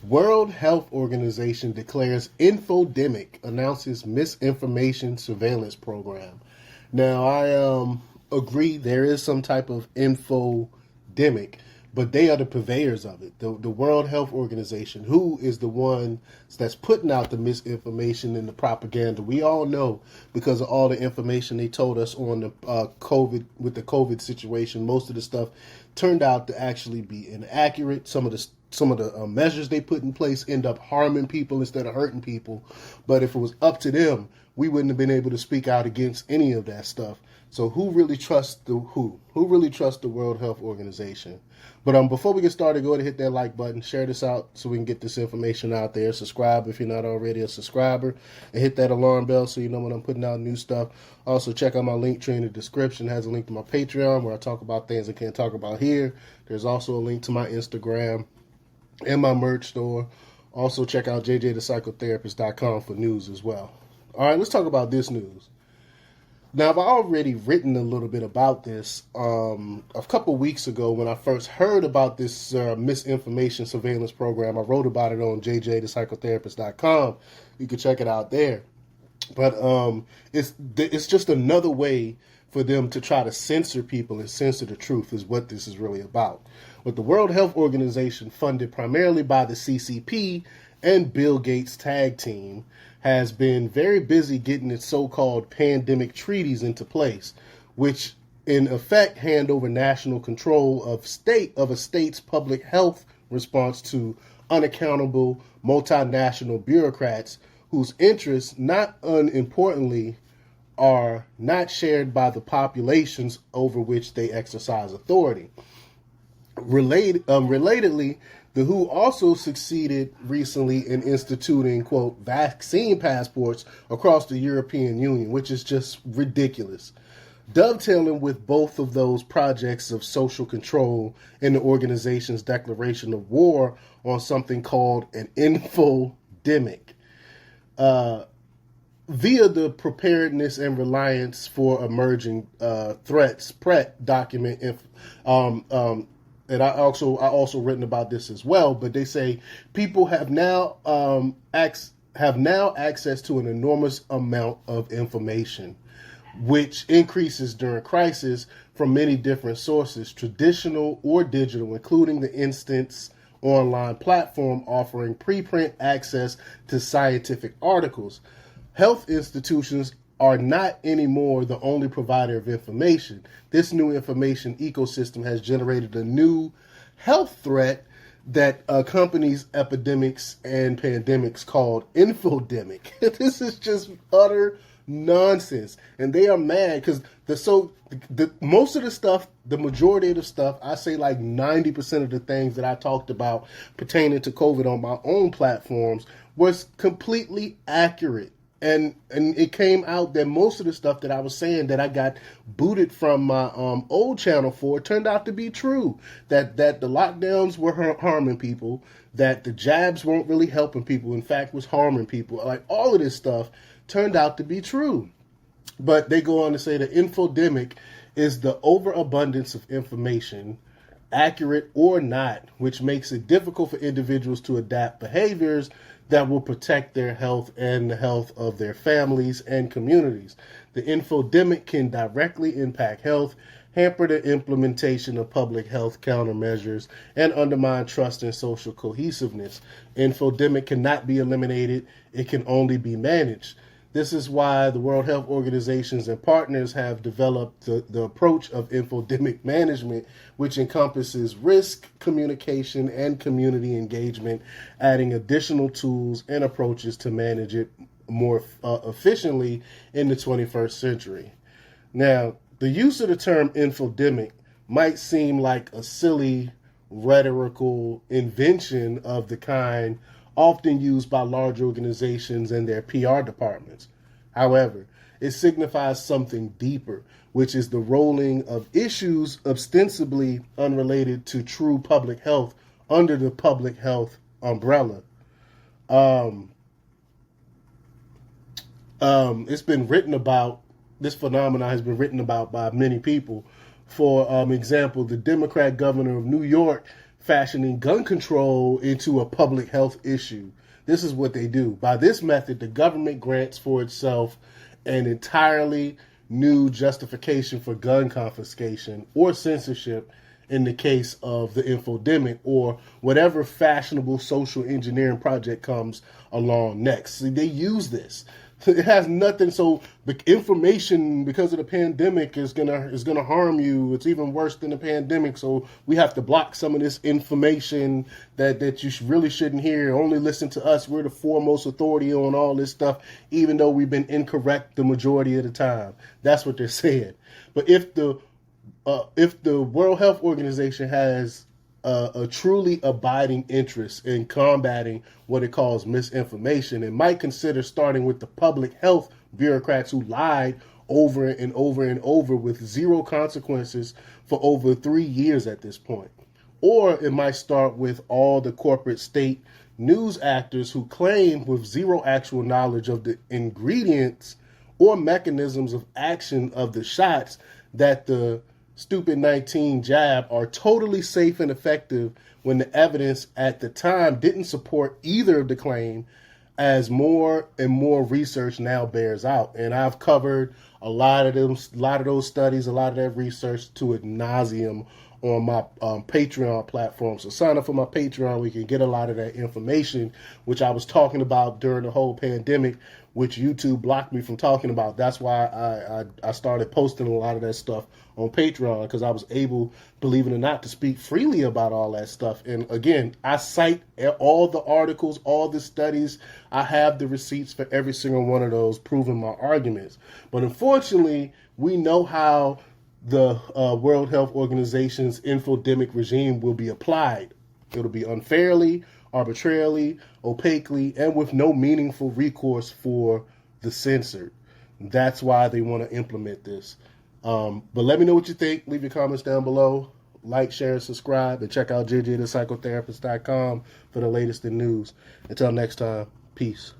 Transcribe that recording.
World Health Organization declares Infodemic, announces Misinformation Surveillance Program. Now, I agree there is some type of infodemic, but they are the purveyors of it. The World Health Organization, who is the one that's putting out the misinformation and the propaganda. We all know because of all the information they told us on the COVID situation. Most of the stuff turned out to actually be inaccurate. Some of the measures they put in place end up harming people instead of hurting people. But if it was up to them, we wouldn't have been able to speak out against any of that stuff. So who really trusts the who? Who really trusts the World Health Organization? But before we get started, go ahead and hit that like button, share this out so we can get this information out there. Subscribe if you're not already a subscriber, and hit that alarm bell so you know when I'm putting out new stuff. Also, check out my link tree in the description. It has a link to my Patreon where I talk about things I can't talk about here. There's also a link to my Instagram and my merch store. Also, check out jjthepsychotherapist.com for news as well. All right, let's talk about this news. Now, I've already written a little bit about this a couple weeks ago when I first heard about this misinformation surveillance program. I wrote about it on jjthepsychotherapist.com. You can check it out there. But it's just another way for them to try to censor people and censor the truth is what this is really about. But the World Health Organization, funded primarily by the CCP and Bill Gates' tag team, has been very busy getting its so-called pandemic treaties into place, which in effect hand over national control of a state's public health response to unaccountable multinational bureaucrats whose interests, not unimportantly, are not shared by the populations over which they exercise authority. Relatedly, the WHO also succeeded recently in instituting, quote, vaccine passports across the European Union, which is just ridiculous. Dovetailing with both of those projects of social control in the organization's declaration of war on something called an infodemic. Via the Preparedness and Reliance for Emerging Threats (PRET) document, and I also written about this as well. But they say people have now access to an enormous amount of information, which increases during crisis from many different sources, traditional or digital, including the Instance online platform offering preprint access to scientific articles. Health institutions are not anymore the only provider of information. This new information ecosystem has generated a new health threat that accompanies epidemics and pandemics called infodemic. This is just utter nonsense. And they are mad because most of the stuff, the majority of the stuff, I say like 90% of the things that I talked about pertaining to COVID on my own platforms was completely accurate. And it came out that most of the stuff that I was saying that I got booted from my old channel for turned out to be true. That the lockdowns were harming people, that the jabs weren't really helping people, in fact was harming people. Like all of this stuff turned out to be true. But they go on to say the infodemic is the overabundance of information, accurate or not, which makes it difficult for individuals to adapt behaviors that will protect their health and the health of their families and communities. The infodemic can directly impact health, hamper the implementation of public health countermeasures, and undermine trust and social cohesiveness. Infodemic cannot be eliminated. It can only be managed. This is why the World Health Organizations and partners have developed the approach of infodemic management, which encompasses risk, communication, and community engagement, adding additional tools and approaches to manage it more efficiently in the 21st century. Now, the use of the term infodemic might seem like a silly rhetorical invention of the kind often used by large organizations and their PR departments. However, it signifies something deeper, which is the rolling of issues ostensibly unrelated to true public health under the public health umbrella. It's been written about, this phenomenon has been written about by many people. For example, the Democrat governor of New York fashioning gun control into a public health issue. This is what they do. By this method, the government grants for itself an entirely new justification for gun confiscation or censorship in the case of the infodemic or whatever fashionable social engineering project comes along next. See, they use this. It has nothing. So the information, because of the pandemic, is gonna harm you. It's even worse than the pandemic. So we have to block some of this information that you really shouldn't hear. Only listen to us. We're the foremost authority on all this stuff, even though we've been incorrect the majority of the time. That's what they're saying. But if the World Health Organization has a truly abiding interest in combating what it calls misinformation, it might consider starting with the public health bureaucrats who lied over and over and over with zero consequences for over 3 years at this point. Or it might start with all the corporate state news actors who claim with zero actual knowledge of the ingredients or mechanisms of action of the shots that the stupid 19 jab are totally safe and effective when the evidence at the time didn't support either of the claim, as more and more research now bears out. And I've covered a lot of those studies, a lot of that research to ad nauseum on my Patreon platform. So sign up for my Patreon. We can get a lot of that information, which I was talking about during the whole pandemic, which YouTube blocked me from talking about. That's why I started posting a lot of that stuff on Patreon, because I was able, believe it or not, to speak freely about all that stuff. And again, I cite all the articles, all the studies. I have the receipts for every single one of those proving my arguments. But unfortunately, we know how the World Health Organization's infodemic regime will be applied. It'll be unfairly, arbitrarily, opaquely, and with no meaningful recourse for the censored. That's why they want to implement this. But let me know what you think. Leave your comments down below. Like, share, and subscribe. And check out JJthepsychotherapist.com for the latest in news. Until next time, peace.